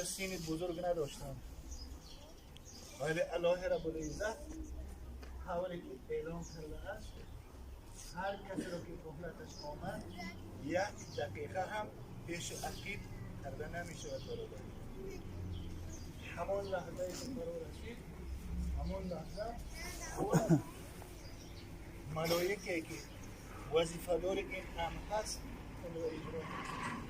برای سین بزرگ نداشتن، ولی الله رب العزت حوالی که اعلام کرده است هر کسی رو که مهلتش آمد 1 دقیقه هم پیش عقید کرده نمی شود برادر. همون لحظه که فرا رسید، همون لحظه اون ملائکه که وظیفه‌دار این امر هست اون رو اجرا می‌کنه.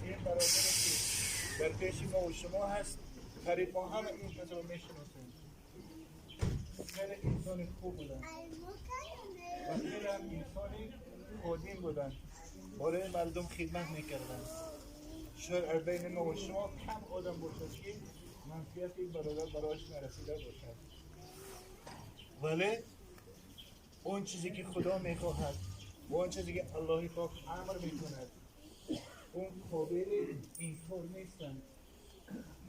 این برادری که در پیش ما و شما هست، قریب ما همه این کس رو میشناسیم. خیلی انسان خوب بودن و خیلی هم انسانی خودین بودن، برای مردم خدمت میکردن. شاید از بین ما و شما کم آدم باشد که منفیت این برادر برایش نرسیده باشد، ولی اون چیزی که خدا میخواهد و اون چیزی که الله پاک امر میکند اون قابل انکار نیستند.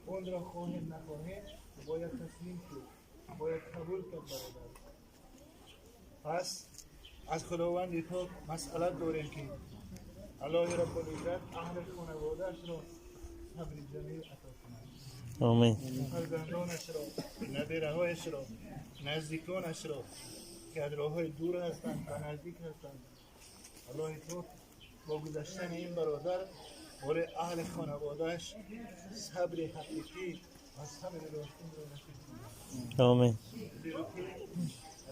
اون را خواهیم نخواهیم باید تسلیم شد، باید قبول کرد برادر. پس از خداوند پاک مسئلت داریم که الله رب العزت اهل خانواده‌اش را صبر جمیل عطا کند. آمین. فرزندانش را، نبیره‌هایش را، نزدیکانش را که از راه‌های دور هستند و نزدیک هستند، الله پاک با گذشتن این برادر برای اهل خانواده‌اش صبر حقیقی و صبر راستین را نصیب کند. آمین. زیرا که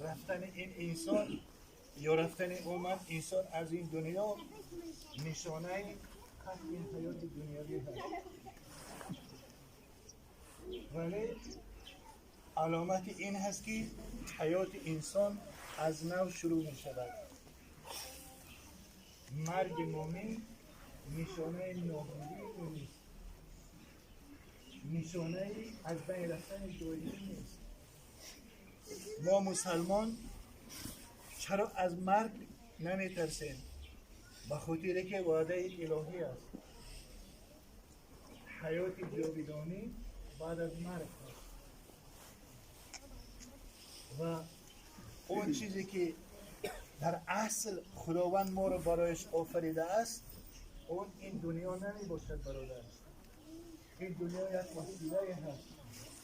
رفتن این انسان یا رفتن انسان از این دنیا نشانه قطع حیات دنیوی هست، ولی علامت این هست که حیات انسان از نو شروع می شود. مرگ مومن نشانه ناامیدی نیست، نشانه از بین رفتن دائمی نیست. ما مسلمان چرا از مرگ نمی ترسیم؟ به خاطر که وعده الهی است، حیات جاودانی بعد از مرگ است و اون چیزی که در اصل خداوند ما را برایش آفریده است اون این دنیا نمی باشد برادر. این دنیا یک وسیله هست،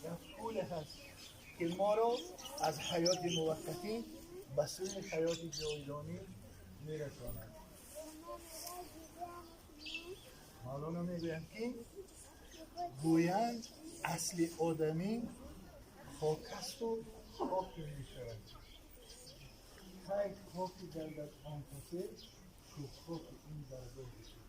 یک پول هست که ما را از حیات موقتی به سوی حیات جاودانی میرساند. مولانا میگویند که گویند اصل آدمی خاک است و خاکی میشود، خیلی خاکی گردد آن کسی که خاک این برزه بشود.